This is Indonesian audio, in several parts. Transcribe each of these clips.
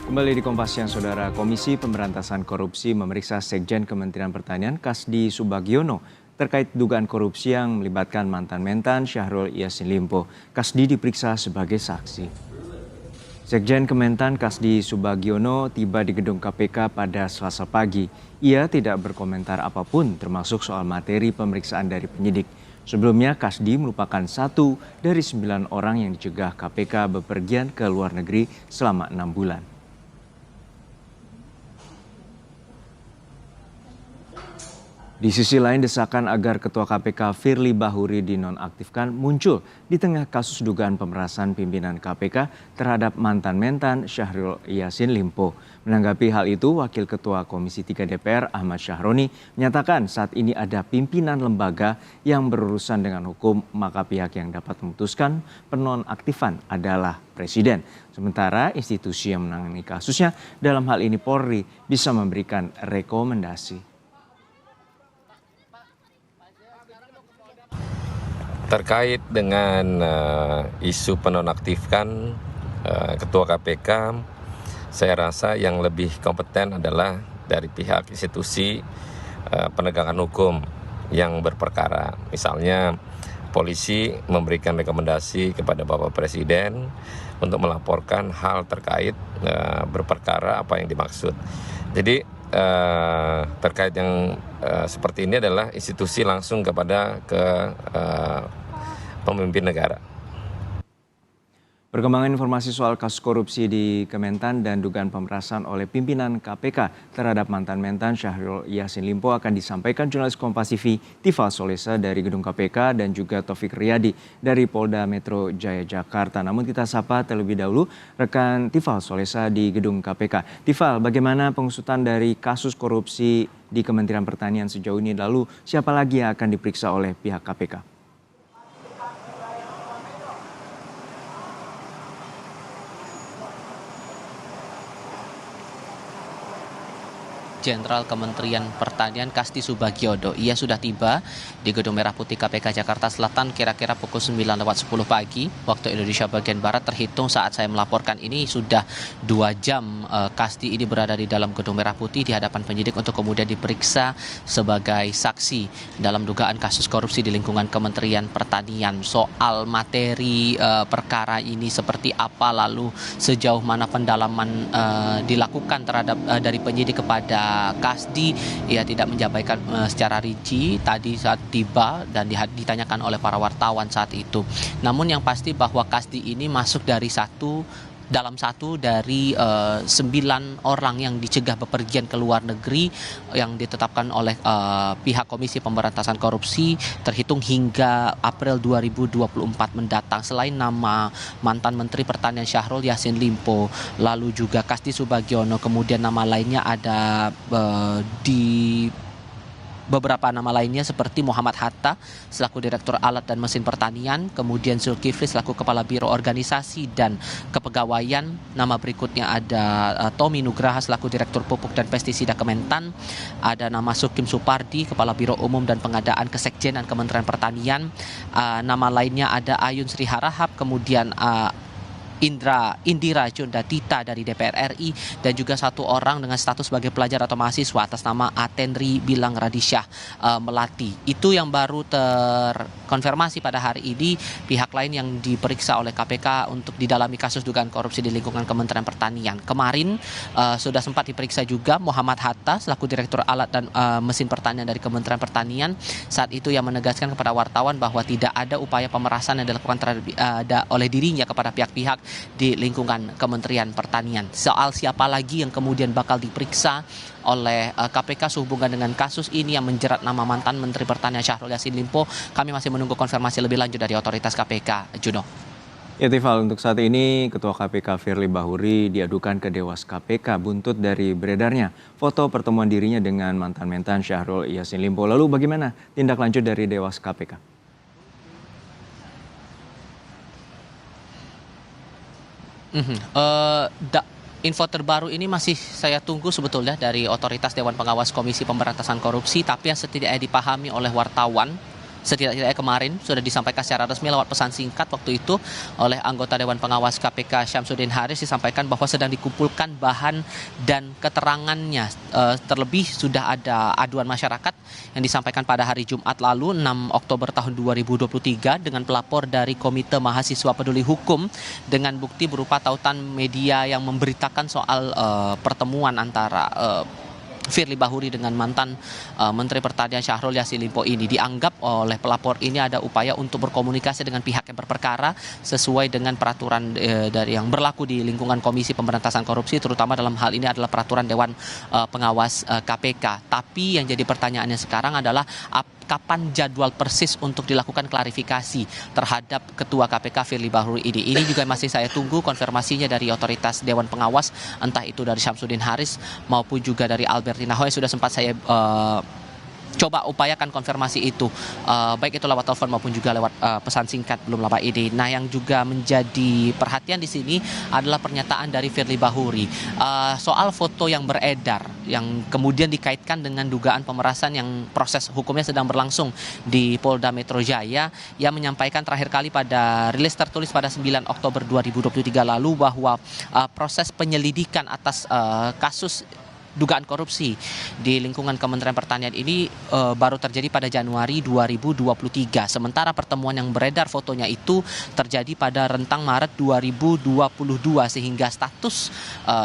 Kembali di Kompas Siang, Saudara. Komisi Pemberantasan Korupsi memeriksa Sekjen Kementerian Pertanian Kasdi Subagiono terkait dugaan korupsi yang melibatkan mantan Mentan Syahrul Yassin Limpo. Kasdi diperiksa sebagai saksi. Sekjen Kementan Kasdi Subagiono tiba di gedung KPK pada Selasa pagi. Ia tidak berkomentar apapun termasuk soal materi pemeriksaan dari penyidik. Sebelumnya Kasdi merupakan satu dari 9 orang yang dicegah KPK bepergian ke luar negeri selama 6 bulan. Di sisi lain, desakan agar Ketua KPK Firly Bahuri dinonaktifkan muncul di tengah kasus dugaan pemerasan pimpinan KPK terhadap mantan Mentan Syahrul Yassin Limpo. Menanggapi hal itu, Wakil Ketua Komisi 3 DPR Ahmad Syahroni menyatakan saat ini ada pimpinan lembaga yang berurusan dengan hukum, maka pihak yang dapat memutuskan penonaktifan adalah Presiden. Sementara institusi yang menangani kasusnya, dalam hal ini Polri, bisa memberikan rekomendasi. Terkait dengan isu penonaktifkan Ketua KPK, saya rasa yang lebih kompeten adalah dari pihak institusi penegakan hukum yang berperkara. Misalnya polisi memberikan rekomendasi kepada Bapak Presiden untuk melaporkan hal terkait berperkara apa yang dimaksud. Jadi terkait yang seperti ini adalah institusi langsung kepada pemimpin negara. Perkembangan informasi soal kasus korupsi di Kementan dan dugaan pemerasan oleh pimpinan KPK terhadap mantan Mentan Syahrul Yassin Limpo akan disampaikan jurnalis Kompas TV Tifal Solesa dari gedung KPK dan juga Taufik Riyadi dari Polda Metro Jaya Jakarta. Namun kita sapa terlebih dahulu rekan Tifal Solesa di gedung KPK. Tifal, bagaimana pengusutan dari kasus korupsi di Kementerian Pertanian sejauh ini? Lalu siapa lagi yang akan diperiksa oleh pihak KPK? Jenderal Kementerian Pertanian Kasdi Subagiono. Ia sudah tiba di Gedung Merah Putih KPK Jakarta Selatan kira-kira pukul 9:10 pagi waktu Indonesia bagian Barat. Terhitung saat saya melaporkan ini sudah 2 jam Kasdi ini berada di dalam Gedung Merah Putih di hadapan penyidik untuk kemudian diperiksa sebagai saksi dalam dugaan kasus korupsi di lingkungan Kementerian Pertanian. Soal materi perkara ini seperti apa, lalu sejauh mana pendalaman dilakukan terhadap dari penyidik kepada Kasdi, ia tidak menjabarkan secara rinci tadi saat tiba dan ditanyakan oleh para wartawan saat itu. Namun yang pasti bahwa Kasdi ini masuk dalam satu dari 9 orang yang dicegah bepergian ke luar negeri yang ditetapkan oleh pihak Komisi Pemberantasan Korupsi terhitung hingga April 2024 mendatang. Selain nama mantan Menteri Pertanian Syahrul Yassin Limpo, lalu juga Kasdi Subagiono, kemudian nama lainnya ada di beberapa nama lainnya seperti Muhammad Hatta selaku Direktur Alat dan Mesin Pertanian, kemudian Zulkifli selaku Kepala Biro Organisasi dan Kepegawaian. Nama berikutnya ada Tommy Nugraha selaku Direktur Pupuk dan Pestisida Kementan, ada nama Sukim Supardi Kepala Biro Umum dan Pengadaan Kesekjenan Kementerian Pertanian, nama lainnya ada Ayun Sri Harahap, kemudian Indira Jundatita dari DPR RI, dan juga 1 orang dengan status sebagai pelajar atau mahasiswa atas nama Atenri Bilang Radisyah Melati. Itu yang baru terkonfirmasi pada hari ini. Pihak lain yang diperiksa oleh KPK untuk didalami kasus dugaan korupsi di lingkungan Kementerian Pertanian. Kemarin sudah sempat diperiksa juga Muhammad Hatta selaku Direktur Alat dan Mesin Pertanian dari Kementerian Pertanian. Saat itu ia menegaskan kepada wartawan bahwa tidak ada upaya pemerasan yang dilakukan oleh dirinya kepada pihak-pihak di lingkungan Kementerian Pertanian. Soal siapa lagi yang kemudian bakal diperiksa oleh KPK sehubungan dengan kasus ini yang menjerat nama mantan Menteri Pertanian Syahrul Yassin Limpo, kami masih menunggu konfirmasi lebih lanjut dari otoritas KPK. Juno. Ya Tifal, untuk saat ini Ketua KPK Firly Bahuri diadukan ke Dewas KPK buntut dari beredarnya foto pertemuan dirinya dengan mantan Mentan Syahrul Yassin Limpo. Lalu bagaimana tindak lanjut dari Dewas KPK? Info terbaru ini masih saya tunggu sebetulnya dari otoritas Dewan Pengawas Komisi Pemberantasan Korupsi, tapi yang setidaknya dipahami oleh wartawan Setidak-tidaknya kemarin sudah disampaikan secara resmi lewat pesan singkat waktu itu oleh anggota Dewan Pengawas KPK Syamsuddin Haris, disampaikan bahwa sedang dikumpulkan bahan dan keterangannya. Terlebih sudah ada aduan masyarakat yang disampaikan pada hari Jumat lalu 6 Oktober tahun 2023 dengan pelapor dari Komite Mahasiswa Peduli Hukum dengan bukti berupa tautan media yang memberitakan soal pertemuan antara Firly Bahuri dengan mantan Menteri Pertanian Syahrul Yassin Limpo ini. Dianggap oleh pelapor ini ada upaya untuk berkomunikasi dengan pihak yang berperkara sesuai dengan peraturan dari yang berlaku di lingkungan Komisi Pemberantasan Korupsi, terutama dalam hal ini adalah peraturan Dewan Pengawas KPK. Tapi yang jadi pertanyaannya sekarang adalah kapan jadwal persis untuk dilakukan klarifikasi terhadap Ketua KPK Firly Bahuri ini. Ini juga masih saya tunggu konfirmasinya dari otoritas Dewan Pengawas, entah itu dari Syamsuddin Haris maupun juga dari Albertina Hoe. Sudah sempat saya coba upayakan konfirmasi itu, baik itu lewat telepon maupun juga lewat pesan singkat belum lama ini. Nah, yang juga menjadi perhatian di sini adalah pernyataan dari Firly Bahuri soal foto yang beredar yang kemudian dikaitkan dengan dugaan pemerasan yang proses hukumnya sedang berlangsung di Polda Metro Jaya, yang menyampaikan terakhir kali pada rilis tertulis pada 9 Oktober 2023 lalu bahwa proses penyelidikan atas kasus dugaan korupsi di lingkungan Kementerian Pertanian ini baru terjadi pada Januari 2023. Sementara pertemuan yang beredar fotonya itu terjadi pada rentang Maret 2022, sehingga status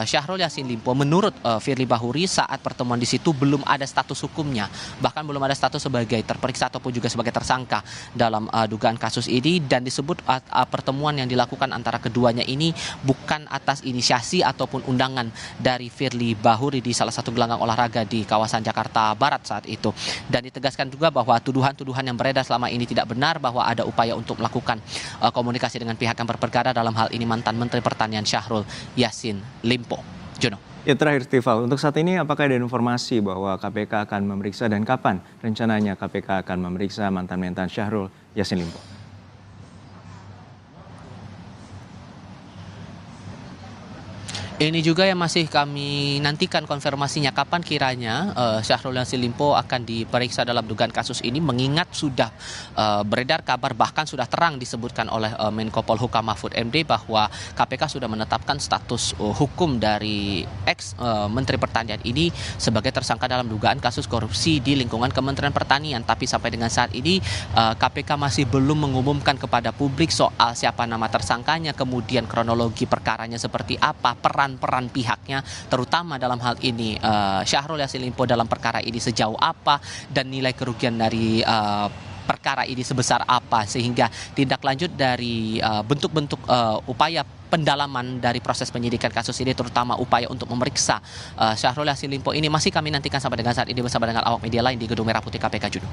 Syahrul Yassin Limpo menurut Firly Bahuri saat pertemuan di situ belum ada status hukumnya, bahkan belum ada status sebagai terperiksa ataupun juga sebagai tersangka dalam dugaan kasus ini, dan disebut pertemuan yang dilakukan antara keduanya ini bukan atas inisiasi ataupun undangan dari Firly Bahuri di salah satu gelanggang olahraga di kawasan Jakarta Barat saat itu. Dan ditegaskan juga bahwa tuduhan-tuduhan yang beredar selama ini tidak benar, bahwa ada upaya untuk melakukan komunikasi dengan pihak yang berperkara, dalam hal ini mantan Menteri Pertanian Syahrul Yassin Limpo. Jono. Ya, terakhir Stifal, untuk saat ini apakah ada informasi bahwa KPK akan memeriksa dan kapan rencananya KPK akan memeriksa mantan mentan Syahrul Yassin Limpo? Ini juga yang masih kami nantikan konfirmasinya, kapan kiranya Syahrul Yassin Limpo akan diperiksa dalam dugaan kasus ini, mengingat sudah beredar kabar, bahkan sudah terang disebutkan oleh Menko Polhukam Mahfud MD bahwa KPK sudah menetapkan status hukum dari ex-Menteri Pertanian ini sebagai tersangka dalam dugaan kasus korupsi di lingkungan Kementerian Pertanian. Tapi sampai dengan saat ini KPK masih belum mengumumkan kepada publik soal siapa nama tersangkanya, kemudian kronologi perkaranya seperti apa, peran pihaknya, terutama dalam hal ini Syahrul Yassin Limpo dalam perkara ini sejauh apa, dan nilai kerugian dari perkara ini sebesar apa, sehingga tindak lanjut dari bentuk-bentuk upaya pendalaman dari proses penyidikan kasus ini, terutama upaya untuk memeriksa Syahrul Yassin Limpo ini, masih kami nantikan sampai dengan saat ini bersama dengan awak media lain di Gedung Merah Putih KPK, Juno.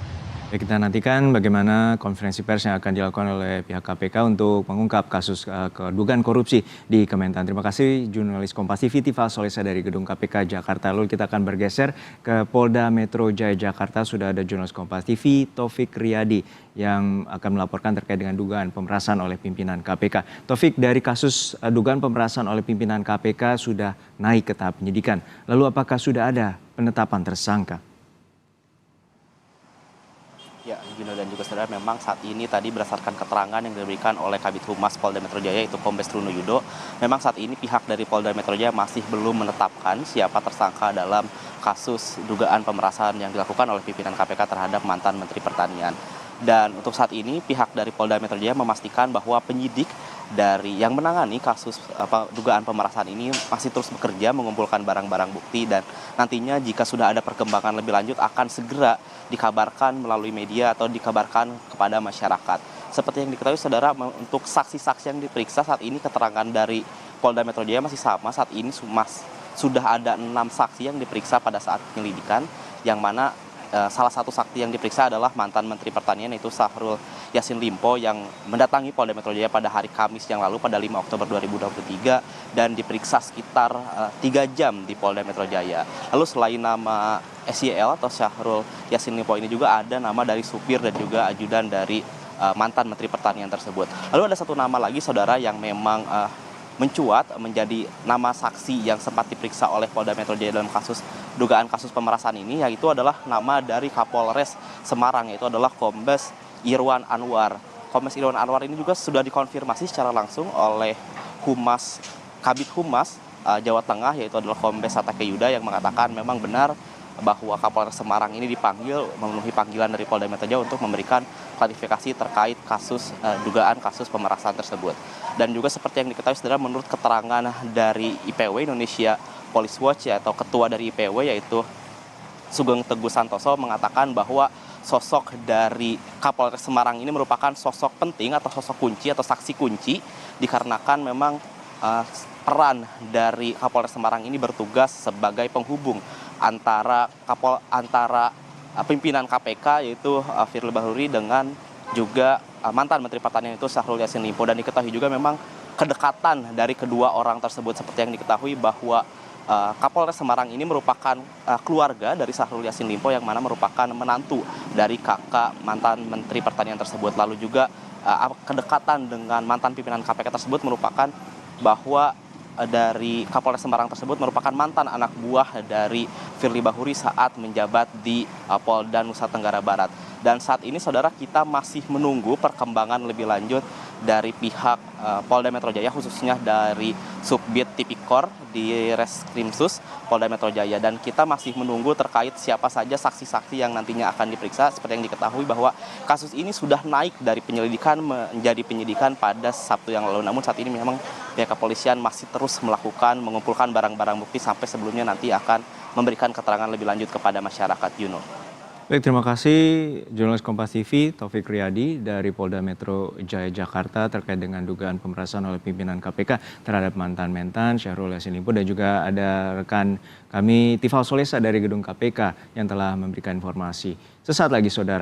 Ya, kita nantikan bagaimana konferensi pers yang akan dilakukan oleh pihak KPK untuk mengungkap kasus dugaan korupsi di Kementan. Terima kasih jurnalis Kompas TV Tifal Solesa dari Gedung KPK Jakarta. Lalu kita akan bergeser ke Polda Metro Jaya Jakarta. Sudah ada jurnalis Kompas TV Taufik Riyadi yang akan melaporkan terkait dengan dugaan pemerasan oleh pimpinan KPK. Taufik, dari kasus dugaan pemerasan oleh pimpinan KPK sudah naik ke tahap penyidikan. Lalu apakah sudah ada penetapan tersangka? Ya, Gino dan juga saudara, memang saat ini tadi berdasarkan keterangan yang diberikan oleh Kabid Humas Polda Metro Jaya, yaitu Kombes Truno Yudo, memang saat ini pihak dari Polda Metro Jaya masih belum menetapkan siapa tersangka dalam kasus dugaan pemerasan yang dilakukan oleh pimpinan KPK terhadap mantan Menteri Pertanian. Dan untuk saat ini pihak dari Polda Metro Jaya memastikan bahwa penyidik dari yang menangani kasus dugaan pemerasan ini masih terus bekerja mengumpulkan barang-barang bukti, dan nantinya jika sudah ada perkembangan lebih lanjut akan segera dikabarkan melalui media atau dikabarkan kepada masyarakat. Seperti yang diketahui saudara, untuk saksi-saksi yang diperiksa saat ini keterangan dari Polda Metro Jaya masih sama. Saat ini sudah ada 6 saksi yang diperiksa pada saat penyelidikan, yang mana salah satu saksi yang diperiksa adalah mantan Menteri Pertanian, yaitu Syahrul Yassin Limpo, yang mendatangi Polda Metro Jaya pada hari Kamis yang lalu pada 5 Oktober 2023 dan diperiksa sekitar 3 jam di Polda Metro Jaya. Lalu selain nama SYL atau Syahrul Yassin Limpo ini juga ada nama dari supir dan juga ajudan dari mantan Menteri Pertanian tersebut. Lalu ada satu nama lagi saudara yang memang mencuat menjadi nama saksi yang sempat diperiksa oleh Polda Metro Jaya dalam dugaan kasus pemerasan ini, yaitu adalah nama dari Kapolres Semarang, yaitu adalah Kombes Irwan Anwar. Kombes Irwan Anwar ini juga sudah dikonfirmasi secara langsung oleh Kabid Humas Jawa Tengah, yaitu adalah Kombes Satake Yuda, yang mengatakan memang benar bahwa Kapolres Semarang ini dipanggil memenuhi panggilan dari Polda Metro Jaya untuk memberikan klarifikasi terkait dugaan kasus pemerasan tersebut. Dan juga seperti yang diketahui saudara, menurut keterangan dari IPW Indonesia Police Watch atau ketua dari IPW yaitu Sugeng Teguh Santoso mengatakan bahwa sosok dari Kapolres Semarang ini merupakan sosok penting atau sosok kunci atau saksi kunci, dikarenakan memang peran dari Kapolres Semarang ini bertugas sebagai penghubung antara pimpinan KPK yaitu Firly Bahuri dengan juga mantan Menteri Pertanian itu Syahrul Yassin Limpo. Dan diketahui juga memang kedekatan dari kedua orang tersebut, seperti yang diketahui bahwa Kapolres Semarang ini merupakan keluarga dari Syahrul Yassin Limpo yang mana merupakan menantu dari kakak mantan Menteri Pertanian tersebut. Lalu juga kedekatan dengan mantan pimpinan KPK tersebut merupakan bahwa dari Kapolres Semarang tersebut merupakan mantan anak buah dari Firly Bahuri saat menjabat di Polda Nusa Tenggara Barat. Dan saat ini saudara, kita masih menunggu perkembangan lebih lanjut dari pihak Polda Metro Jaya, khususnya dari Subbit Tipikor di Reskrimsus Polda Metro Jaya. Dan kita masih menunggu terkait siapa saja saksi-saksi yang nantinya akan diperiksa. Seperti yang diketahui bahwa kasus ini sudah naik dari penyelidikan menjadi penyidikan pada Sabtu yang lalu. Namun saat ini memang pihak kepolisian masih terus mengumpulkan barang-barang bukti sampai sebelumnya nanti akan memberikan keterangan lebih lanjut kepada masyarakat. Yuno. Baik, terima kasih jurnalis Kompas TV Taufik Riyadi dari Polda Metro Jaya Jakarta terkait dengan dugaan pemerasan oleh pimpinan KPK terhadap mantan mentan Syahrul Yassin Limpo, dan juga ada rekan kami Tifal Solesa dari gedung KPK yang telah memberikan informasi. Sesaat lagi saudara.